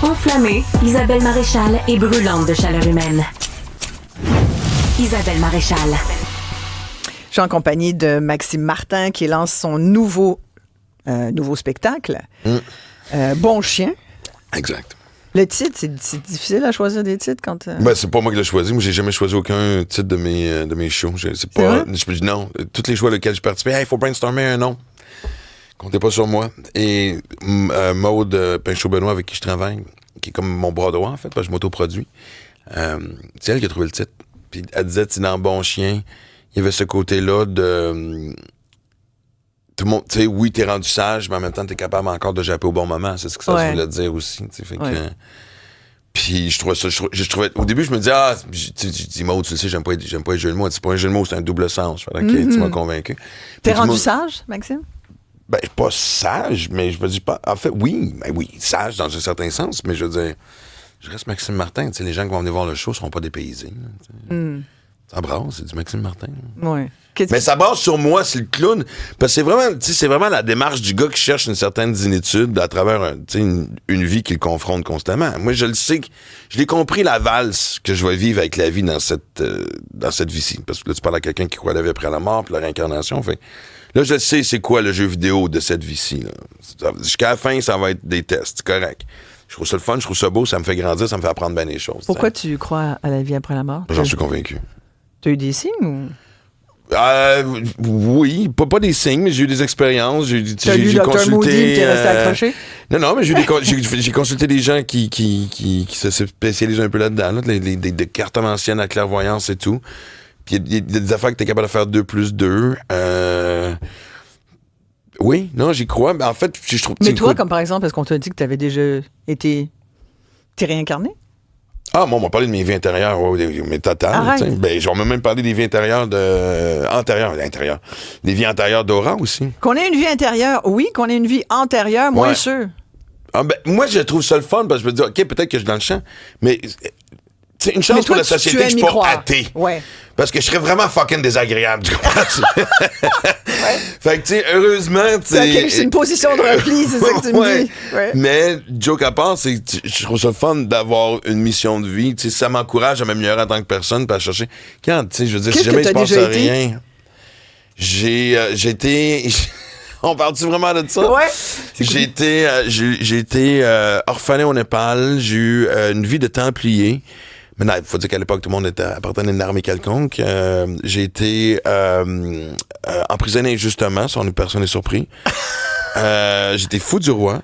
Enflammée, Isabelle Maréchal est brûlante de chaleur humaine. Isabelle Maréchal. Je suis en compagnie de Maxime Martin qui lance son nouveau spectacle. Bon chien. Exact. Le titre, c'est difficile à choisir des titres quand... Ben, c'est pas moi qui l'ai choisi. Moi, j'ai jamais choisi aucun titre de mes shows. C'est pas... Non. Tous les choix auxquels je participais, il faut brainstormer un nom. Comptez pas sur moi. Et Maude Pinchot-Benoît, avec qui je travaille, qui est comme mon bras droit, en fait, parce que je m'autoproduis, c'est elle qui a trouvé le titre. Puis elle disait, dans Bon Chien, il y avait ce côté-là de... Tout le monde, tu sais, oui, t'es rendu sage, mais en même temps, t'es capable encore de japper au bon moment. C'est ce que ça voulait dire aussi. Fait que, puis je trouvais ça... Je trouvais, au début, je me disais, je dis, Maud, tu le sais, j'aime pas les jeux de mots. C'est pas un jeu de mots, c'est un double sens. Fait que, tu m'as convaincu. T'es rendu sage, Maxime? Ben, pas sage, mais je me dis pas... En fait, oui, sage dans un certain sens, mais je veux dire, je reste Maxime Martin. Tu sais, les gens qui vont venir voir le show seront pas dépaysés. Ça brasse, c'est du Maxime Martin. Oui. Mais ça base sur moi, c'est le clown. Parce que c'est vraiment la démarche du gars qui cherche une certaine zénitude à travers une vie qu'il confronte constamment. Moi, je le sais, je l'ai compris la valse que je vais vivre avec la vie dans cette vie-ci. Parce que là, tu parles à quelqu'un qui croit à la vie après la mort puis la réincarnation. Fait là, je sais c'est quoi le jeu vidéo de cette vie-ci. Là. Jusqu'à la fin, ça va être des tests, c'est correct. Je trouve ça le fun, je trouve ça beau, ça me fait grandir, ça me fait apprendre bien les choses. Pourquoi tu crois à la vie après la mort? J'en suis convaincu. Tu as eu des signes ou... Oui, pas des signes, mais j'ai eu des expériences. J'ai Dr. Moody, t'es resté accroché? Non, mais j'ai consulté des gens qui se spécialisent un peu là-dedans, là, des cartes anciennes à clairvoyance et tout. Puis il y a des affaires que t'es capable de faire 2 plus 2. Oui, non, j'y crois. Mais en fait, je trouve... Mais toi, comme par exemple, est-ce qu'on t'a dit que t'avais déjà été... T'es réincarné? Ah, moi, on m'a parlé de mes vies intérieures, mais total. Ben, je vais même parler des vies intérieures intérieures. Des vies antérieures d'Aura aussi. Qu'on ait une vie intérieure, oui. Qu'on ait une vie antérieure, moins sûr. Ah, ben, moi, je trouve ça le fun parce que je me dis, OK, peut-être que je suis dans le champ, mais c'est une chance pour la société que je suis pas athée. Ouais. Parce que je serais vraiment fucking désagréable, tu comprends? Fait que, tu sais, heureusement, c'est une position de repli, c'est ça que tu me dis. Ouais. Mais, joke à part, je trouve ça le fun d'avoir une mission de vie. Tu sais, ça m'encourage à m'améliorer en tant que personne, puis à chercher. Quand, tu sais, je veux dire, si jamais il se passe rien, j'ai été... On parle-tu vraiment de ça? Ouais. J'ai été orphelin au Népal. J'ai eu une vie de templier. Maintenant, il faut dire qu'à l'époque, tout le monde appartenait à une armée quelconque. J'ai été emprisonné injustement, si personne n'est surpris. J'étais fou du roi.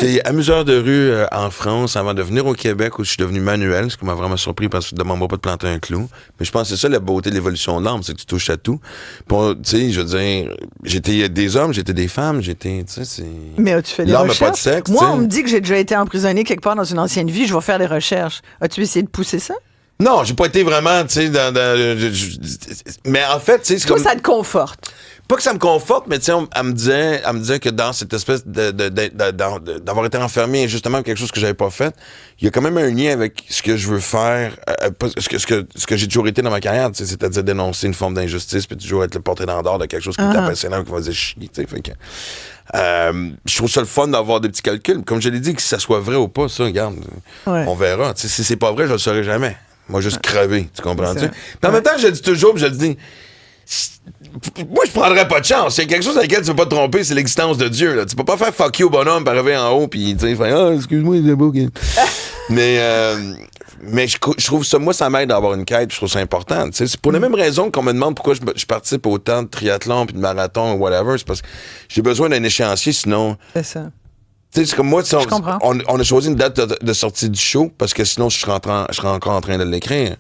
J'étais amuseur de rue en France avant de venir au Québec où je suis devenu manuel, ce qui m'a vraiment surpris parce que je ne demande pas de planter un clou. Mais je pense que c'est ça la beauté de l'évolution de l'âme, c'est que tu touches à tout. Tu sais, je veux dire, j'étais des hommes, j'étais des femmes, tu sais, c'est... Mais as-tu fait des l'homme recherches? N'a pas de sexe, moi, t'sais. On me dit que j'ai déjà été emprisonné quelque part dans une ancienne vie, je vais faire des recherches. As-tu essayé de pousser ça? Non, j'ai pas été vraiment, tu sais, mais en fait, tu sais, c'est toi, comme... ça te conforte. Pas que ça me conforte, mais tu sais, elle me disait que dans cette espèce d'avoir été enfermé justement quelque chose que j'avais pas fait, il y a quand même un lien avec ce que je veux faire, ce que j'ai toujours été dans ma carrière, tu sais, c'est-à-dire dénoncer une forme d'injustice, puis toujours être le porte-étendard de quelque chose qui me tape passionnant, qui me faisait chier, tu sais, fait que... je trouve ça le fun d'avoir des petits calculs. Comme je l'ai dit, que ça soit vrai ou pas, ça, regarde, on verra. Tu sais, si c'est pas vrai, je le saurai jamais. Moi, juste crever, tu comprends-tu? Puis en même temps, je le dis toujours, puis je le dis... Moi, je prendrais pas de chance. C'est quelque chose avec lequel tu peux pas te tromper, c'est l'existence de Dieu. Là. Tu peux pas faire fuck you au bonhomme, puis arriver en haut, puis tu sais, faire excuse-moi, c'est beau. Mais je trouve ça, moi, ça m'aide d'avoir une quête, puis je trouve ça important. T'sais. C'est pour la même raison qu'on me demande pourquoi je participe autant de triathlon, puis de marathon, ou whatever. C'est parce que j'ai besoin d'un échéancier, sinon. C'est ça. Tu sais, c'est comme moi, on a choisi une date de sortie du show parce que sinon, je serais encore en train de l'écrire.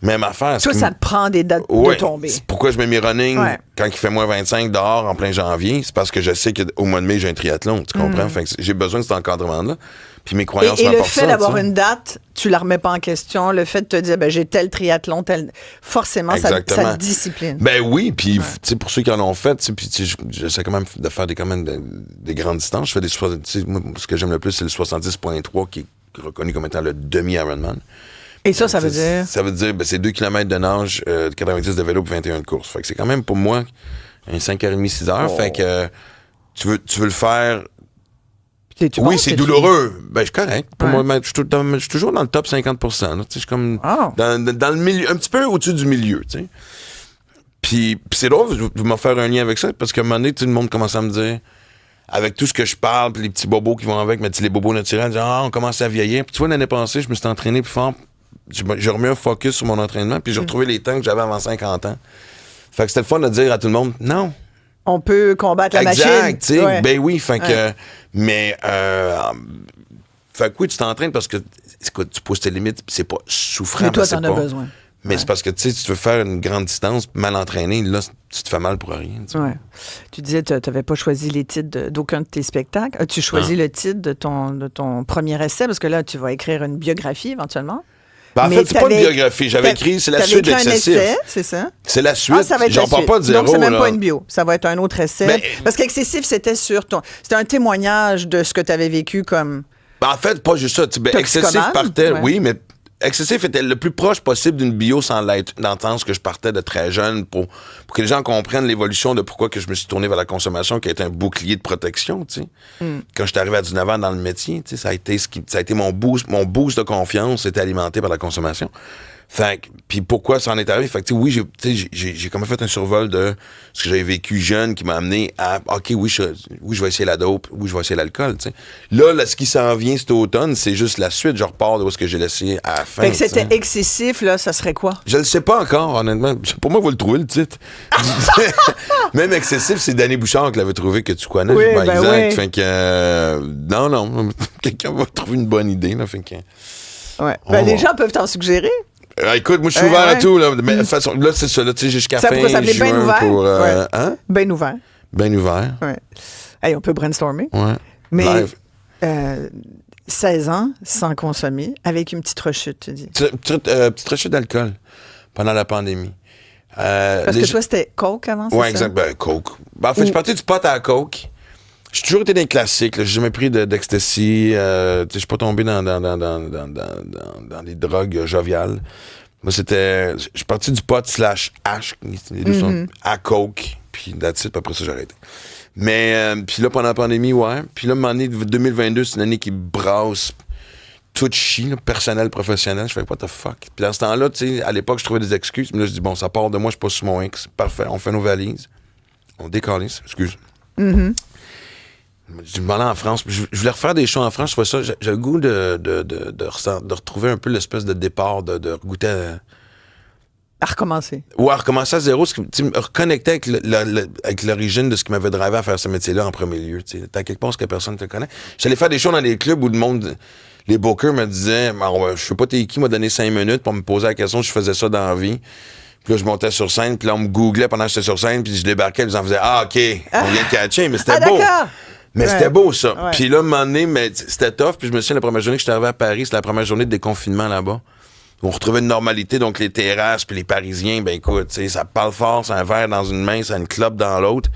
Même affaire. Toi, ça te prend des dates de tomber. C'est pourquoi je mets mes running quand il fait moins 25 dehors en plein janvier. C'est parce que je sais qu'au mois de mai, j'ai un triathlon. Tu comprends? Fait que j'ai besoin de cet encadrement-là. Puis mes croyances m'apportent ça. Et le fait d'avoir t'sais. une date, tu la remets pas en question. Le fait de te dire, j'ai tel triathlon, forcément, ça te discipline. Ben oui, puis pour ceux qui en ont fait, puis j'essaie quand même de faire des grandes distances. Je fais moi, ce que j'aime le plus, c'est le 70.3 qui est reconnu comme étant le demi-Ironman. Et ça veut dire? Ça veut dire, c'est 2 km de nage, 90 de vélo et 21 de course. Fait que c'est quand même, pour moi, un 5h30, 6 heures. Fait que tu veux le faire... C'est-tu Oui, bon, c'est c'est-tu- douloureux. Ben, je suis correct. Pour Ouais. moi, je suis toujours dans le top 50%. Là. Tu sais, je suis comme Oh. dans le milieu, un petit peu au-dessus du milieu. Tu sais. Puis c'est drôle, je vais m'en faire un lien avec ça, parce qu'à un moment donné, tout le monde commence à me dire, avec tout ce que je parle, puis les petits bobos qui vont avec, mais tu sais, les bobos naturels, genre, on commence à vieillir. Puis tu vois, l'année passée, je me suis entraîné plus fort. J'ai remis un focus sur mon entraînement, puis j'ai retrouvé les temps que j'avais avant 50 ans. Fait que c'était le fun de dire à tout le monde, non. On peut combattre la machine. Exact, tu sais. Ouais. Ben oui, fait que. Ouais. Mais. Fait que oui, tu t'entraînes parce que écoute, tu pousses tes limites, puis c'est pas souffrant. Mais toi, c'est t'en as pas- besoin. Mais Ouais. c'est parce que, tu sais, si tu veux faire une grande distance, mal entraîné, là, tu te fais mal pour rien. Tu sais. Ouais. Tu disais que tu n'avais pas choisi les titres d'aucun de tes spectacles. As-tu choisi le titre de ton premier essai? Parce que là, tu vas écrire une biographie éventuellement. Ben, en Mais fait, c'est pas une t'avais- biographie. J'avais écrit, c'est la T'avais suite écrit un d'Excessif. essai, c'est ça? C'est la suite. Ça va être J'en la parle suite. pas de zéro. Donc, c'est même là. pas une bio. Ça va être un autre essai. Mais- Parce qu'Excessif, c'était c'était un témoignage de ce que tu avais vécu comme... Ben, en fait, pas juste ça. Tu sais, ben, Excessif Toxicomane? partait, Ouais. oui, mais Excessif était le plus proche possible d'une bio sans l'être, dans le sens que je partais de très jeune pour que les gens comprennent l'évolution de pourquoi que je me suis tourné vers la consommation, qui a été un bouclier de protection, tu sais. Quand je suis arrivé à 19 ans dans le métier, tu sais, ça a été mon boost de confiance, était alimenté par la consommation. Fait que, puis pourquoi ça en est arrivé? Fait que, tu sais, oui, j'ai comme fait un survol de ce que j'avais vécu jeune qui m'a amené à, OK, oui, je vais essayer la dope, oui, je vais essayer l'alcool, tu sais. Là, ce qui s'en vient cet automne, c'est juste la suite. Je repars de où ce que j'ai laissé à la fin. Fait que c'était tu sais. excessif, là, ça serait quoi? Je le sais pas encore, honnêtement. Pour moi, vous le trouvez, le titre. Même Excessif, c'est Danny Bouchard qui l'avait trouvé, que tu connais. Oui, Ben, ben exact. oui. Fait que, non. Quelqu'un va trouver une bonne idée, là. Fait que. Ouais. On Ben, les va. gens peuvent t'en suggérer. Écoute, moi, je suis ouvert à ouais. tout, là. Mais de toute façon, là, c'est ça, là, tu sais, jusqu'à Ça fin pourrait s'appeler Ben juin ouvert. pour. Ouais. Hein? Bien ouvert. Ben ouvert. Ouais. Hey, on peut brainstormer. Ouais. Mais Live. 16 ans sans consommer, avec une petite rechute, tu dis. Petite rechute d'alcool pendant la pandémie. Parce que toi, c'était Coke avant, c'est Ouais, ça? exact. Ben, Coke. Ben, en fait, je suis parti du pot à la Coke. J'ai toujours été dans les classiques. Là. J'ai jamais pris d'ecstasy. Je suis pas tombé dans des drogues joviales. Moi, c'était... Je suis parti du pot / hash, les deux sont à Coke. Puis that's it, puis après ça, j'ai arrêté. Mais, puis là, pendant la pandémie, ouais. Puis là, à un moment donné, 2022, c'est une année qui brasse tout chie, là, personnel, professionnel. Je fais, what the fuck? Puis dans ce temps-là, tu sais, à l'époque, je trouvais des excuses. Mais là, je dis, bon, ça part de moi, je suis pas sur mon X. Parfait, on fait nos valises. On décalisse, excuse. Je m'en allais en France. Je voulais refaire des shows en France. Je trouvais ça. J'ai le goût de retrouver un peu l'espèce de départ, de goûter À recommencer. ou à recommencer à zéro, me reconnecter avec l'origine de ce qui m'avait drivé à faire ce métier-là en premier lieu. T'as quelque part ce que personne ne te connaît. J'allais faire des shows dans des clubs où le monde, les bookers me disaient, je sais pas t'es qui, m'a donné 5 minutes pour me poser la question si je faisais ça dans la vie. Puis là, je montais sur scène, puis là, on me googlait pendant que j'étais sur scène, puis je débarquais, ils en faisaient, OK, on vient de catcher, mais c'était beau. D'accord! Mais Ouais. c'était beau, ça. Ouais. Puis là, un moment donné, mais c'était tough. Puis je me souviens, la première journée que j'étais arrivé à Paris, c'était la première journée de déconfinement là-bas. On retrouvait une normalité, donc les terrasses, puis les Parisiens, ben écoute, tu sais, ça parle fort, c'est un verre dans une main, c'est une clope dans l'autre.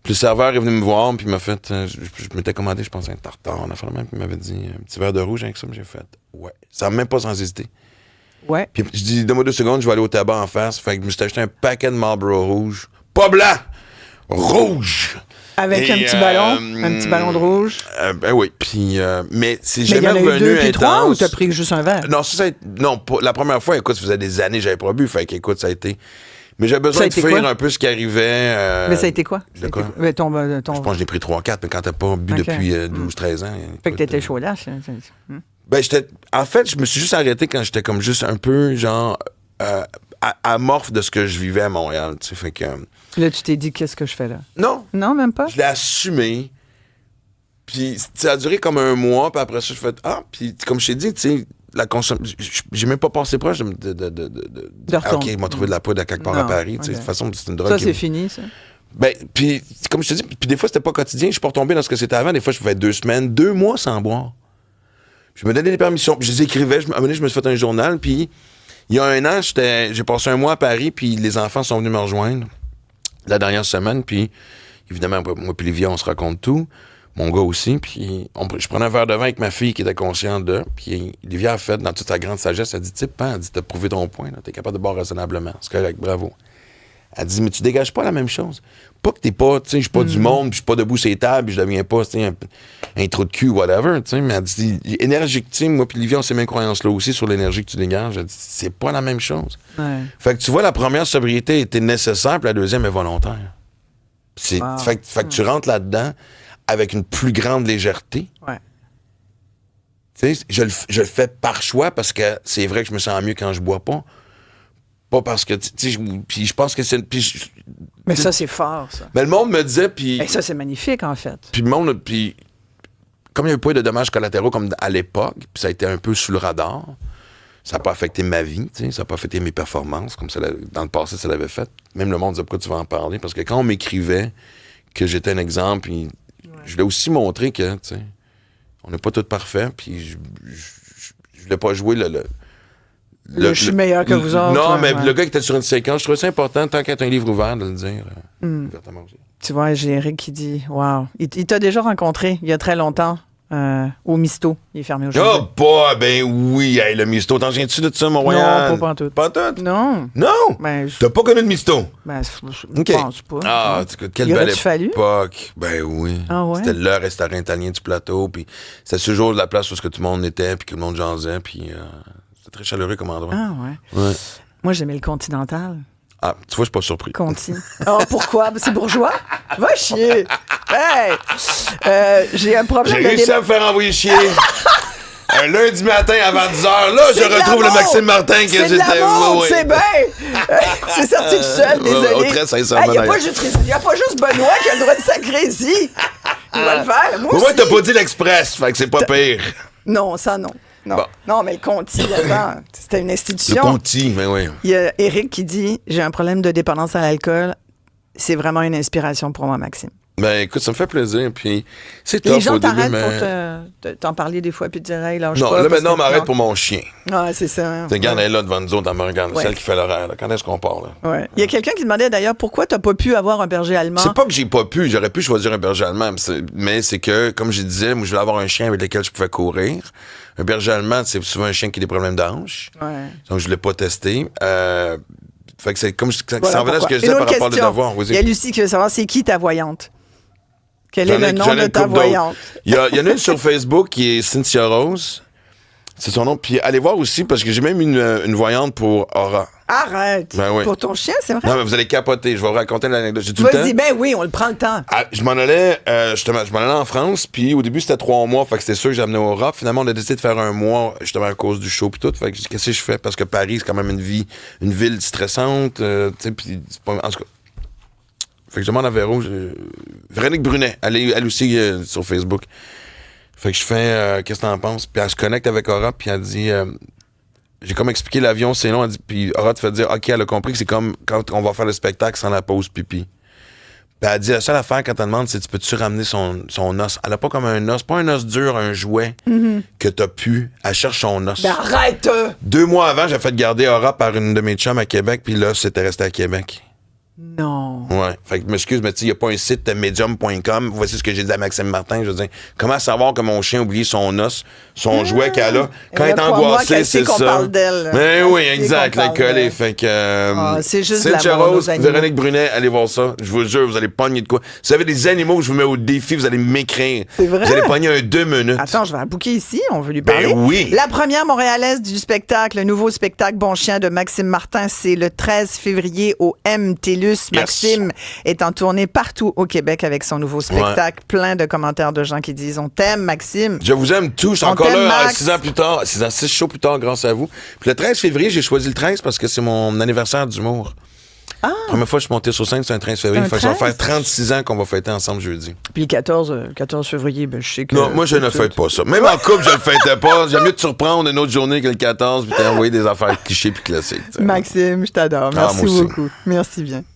Puis le serveur est venu me voir, puis il m'a fait... je m'étais commandé, je pense, un tartare, en affaire même, puis il m'avait dit, un petit verre de rouge avec ça, mais j'ai fait, ouais. Ça m'a même pas sans hésiter. Ouais. Puis je dis, donne-moi 2 secondes, je vais aller au tabac en face. Fait que je me suis acheté un paquet de Marlboro rouge. Pas blanc! Rouge! Avec Et, un petit ballon de rouge. Ben oui. Puis, mais c'est Mais il y jamais en a eu revenu 2 puis 3 ou intense. t'as pris juste un verre? Non, non, la première fois, écoute, ça faisait des années que j'avais pas bu. Fait qu'écoute, ça a été. Mais j'avais besoin de Ça a été fuir quoi? un peu ce qui arrivait. Mais ça a été quoi? de quoi? Mais ton... Je pense que j'ai pris 3-4, mais quand t'as pas bu Ok. depuis 12-13 ans. Fait que écoute, t'étais chaud là. Ben, en fait, je me suis juste arrêté quand j'étais comme juste un peu, genre, amorphe de ce que je vivais à Montréal. Tu sais, fait que. Là, tu t'es dit, qu'est-ce que je fais là? Non, Non, même pas? je l'ai assumé. Puis ça a duré comme un mois, puis après ça, je fais puis comme je t'ai dit, tu sais, la consommation, j'ai même pas passé proche de retourner. OK, il m'a trouvé de la poudre à quelque part Non, à Paris, tu sais. ok. De toute façon, c'est une drogue Ça, qui- c'est fini, ça. Ben, puis comme je te dis, puis des fois, c'était pas quotidien, je suis pas retombé dans ce que c'était avant, des fois, je pouvais être 2 semaines, 2 mois sans boire. Je me donnais des permissions, puis je les écrivais, à un moment donné, je me suis fait un journal, puis il y a un an, j'ai passé un mois à Paris, puis les enfants sont venus me rejoindre la dernière semaine, puis évidemment, moi puis Livia, on se raconte tout. Mon gars aussi, puis je prenais un verre de vin avec ma fille qui était consciente de, puis Livia a fait, dans toute sa grande sagesse, elle dit, type, elle dit, t'as prouvé ton point, là, t'es capable de boire raisonnablement, c'est correct, bravo. Elle dit, mais tu dégages pas la même chose. Pas que t'es pas, tu sais, je suis pas du monde, puis je suis pas debout sur les tables, puis je deviens pas, tu sais, un trou de cul, whatever, tu sais. Mais elle dit, énergique, tu sais, moi, puis Livia, on a ces mêmes croyances-là aussi sur l'énergie que tu dégages. Elle dit, c'est pas la même chose. Ouais. Fait que tu vois, la première sobriété était nécessaire, puis la deuxième est volontaire. Fait que tu rentres là-dedans avec une plus grande légèreté. Ouais. Tu sais, je le fais par choix parce que c'est vrai que je me sens mieux quand je bois pas. Pas parce que, tu sais, puis je pense que c'est... Mais ça, c'est fort, ça. Mais le monde me disait, puis... Et ça, c'est magnifique, en fait. Puis le monde, puis comme il n'y a pas eu de dommages collatéraux comme à l'époque, puis ça a été un peu sous le radar, ça n'a pas affecté ma vie, tu sais, ça n'a pas affecté mes performances, comme ça, dans le passé, ça l'avait fait. Même le monde disait, pourquoi tu vas en parler? Parce que quand on m'écrivait que j'étais un exemple, puis je voulais aussi montrer que, tu sais, on n'est pas tous parfaits, puis je voulais pas jouer je suis meilleur que vous autres. Non, mais ouais. le gars qui était sur une séquence, je trouvais ça important, tant qu'il y a un livre ouvert, de le dire ouvertement aussi. Tu vois, j'ai Eric qui dit, wow, il t'a déjà rencontré il y a très longtemps au Misto. Il est fermé aujourd'hui. Oh, pas, ben oui, hey, le misto. T'en souviens-tu de ça, mon Non, Royan? pas pantoute. Pas tout? Non. Non? Ben, T'as pas connu de misto? Je OK. pense pas. Ah, quelle Il belle aurait-tu fallu? époque. Ben oui. Ah ouais? C'était le restaurant italien du plateau, puis c'était ce jour de la place où tout le monde était, puis que le monde jasait, puis c'était très chaleureux comme endroit. Ah ouais. Ouais. Moi, j'aimais le Continental. Ah, tu vois, je suis pas surpris. Conti. Oh, pourquoi? C'est bourgeois? Va chier! Hey! J'ai un problème J'ai de réussi à me faire envoyer chier. Un lundi matin avant 10h, là, C'est je de retrouve le l'amour! Maxime Martin que C'est de j'étais. l'amour, Ouais, ouais. c'est bien! C'est sorti tout seul, désolé. très sincèrement, Il n'y a, d'ailleurs. pas juste Benoît qui a le droit de sacrer ici. Il va le faire. Moi Au moins, aussi. t'as pas dit l'Express, fait que c'est pas pire. Non, ça, non. Non, Bon. non mais le Conti, attends, c'était une Le institution. Conti, mais oui. Il y a Eric qui dit « J'ai un problème de dépendance à l'alcool. C'est vraiment une inspiration pour moi, Maxime. » Ben écoute, ça me fait plaisir. Puis c'est top Les gens au début, t'arrêtent mais... pour t'en parler des fois puis te dire « Hey, lâche Non, pas. » là parce maintenant, on que- m'arrête non. pour mon chien. Ah, c'est ça. Tu regarde, elle est là devant nous autres, elle me regarde, Ouais. celle qui fait l'horaire. là. Quand est-ce qu'on part, là? Ouais. Il y a quelqu'un qui demandait d'ailleurs pourquoi t'as pas pu avoir un berger allemand. C'est pas que j'ai pas pu, j'aurais pu choisir un berger allemand, mais c'est que, comme je disais, moi, je voulais avoir un chien avec lequel je pouvais courir. Un berger allemand, c'est souvent un chien qui a des problèmes d'hanche. Ouais. Donc, je l'ai pas testé. Fait que c'est comme ça Voilà en venait à ce pourquoi. que je Une disais par autre rapport aux question. devoirs. Il y a Lucie qui veut savoir c'est qui ta voyante? Quel est J'en ai- le nom j'en ai de une ta couple d'autres. voyante? Il y en a une sur Facebook qui est Cynthia Rose. C'est son nom. Puis allez voir aussi, parce que j'ai même une voyante pour Aura. Arrête! Ben oui. Pour ton chien, c'est vrai? Non, mais vous allez capoter. Je vais vous raconter l'anecdote. J'ai tout le temps. Vas-y, ben oui, on le prend le temps. Ah, je m'en allais, justement, en France, puis au début, c'était 3 mois, fait que c'était sûr que j'amenais au rap. Finalement, on a décidé de faire un mois, justement, à cause du show, puis tout. Fait que qu'est-ce que je fais? Parce que Paris, c'est quand même une ville stressante, tu sais, puis c'est pas... En tout cas. Fait que je demande à Véro, Véronique Brunet, elle aussi sur Facebook. Fait que je fais, qu'est-ce que t'en penses? Puis elle se connecte avec Aura, puis elle dit... j'ai comme expliqué l'avion, c'est long. Elle dit, puis Aura te fait dire, OK, elle a compris que c'est comme quand on va faire le spectacle sans la pause pipi. Puis elle dit, la seule affaire quand elle demande, c'est tu peux-tu ramener son os? Elle a pas comme un os, pas un os dur, un jouet que t'as pu. Elle cherche son os. Ben arrête! 2 mois avant, j'ai fait garder Aura par une de mes chums à Québec, puis là, c'était resté à Québec. Non. Ouais. Fait que, m'excuse, mais tu sais, il n'y a pas un site medium.com. Voici ce que j'ai dit à Maxime Martin. Je veux dire, comment savoir que mon chien a oublié son os, son jouet qu'elle a? Quand elle est angoissée, c'est qu'on ça. parle d'elle. Mais Elle oui, sait exact, qu'on la parle collée. d'elle. Fait que. C'est juste de Cynthia l'amour, Rose, nos animaux. Véronique Brunet, allez voir ça. Je vous jure, vous allez pogner de quoi. Si vous avez des animaux que je vous mets au défi, vous allez m'écrire. C'est vrai? Vous allez pogner un 2 minutes. Attends, je vais la booker ici, on veut lui Ben parler. oui. La première montréalaise du spectacle, le nouveau spectacle Bon Chien de Maxime Martin, c'est le 13 février au M. TELUS. Maxime est en tournée partout au Québec avec son nouveau spectacle. Plein de commentaires de gens qui disent « On t'aime, Maxime ». Je vous aime tous. Je suis On encore t'aime, là Max. 6 ans plus tard, 6 shows plus tard grâce à vous. Puis le 13 février, j'ai choisi le 13 parce que c'est mon anniversaire d'humour. Ah! La première fois que je suis monté sur scène, c'est un 13 février. un Fait que ça va 13? faire 36 ans qu'on va fêter ensemble jeudi. Puis le 14 février, ben, je sais que... Non, moi, je ne fête pas ça. Même en couple, je le fêtais pas. J'aime mieux te surprendre une autre journée que le 14 puis t'envoyer des affaires clichés puis classiques. T'sais. Maxime, je t'adore. Ah, Merci moi aussi. beaucoup. Merci bien.